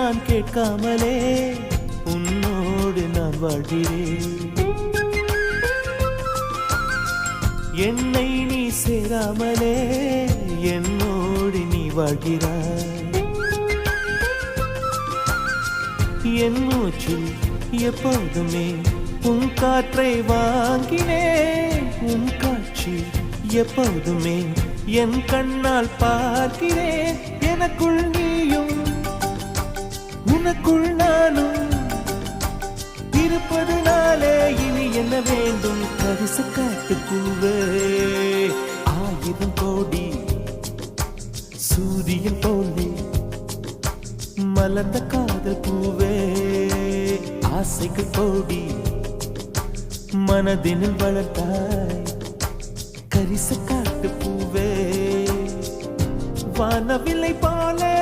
நான் கேட்காமலே உன்னோடு நான் வாழ்கிறேன். என்னை நீ சேராமலே என்னோடு நீ வாழ்கிறாய். என் மூச்சில் எப்போதுமே உன் காற்றை வாங்கினேன். உன் காட்சி எப்போதுமே என் கண்ணால் பார்க்கிறேன். எனக்குள் நீயும் உனக்குள் நானும் இருப்பதுனாலே இனி என்ன வேண்டும்? கரிச காட்டு பூவே, 1000 கோடி சூரியன் போலே மலர்ந்த காதல் பூவே, ஆசைக்கு கோடி மனதினில் வளர்த்தாய். கரிச காட்டு பூவே, வானவில்லை போலே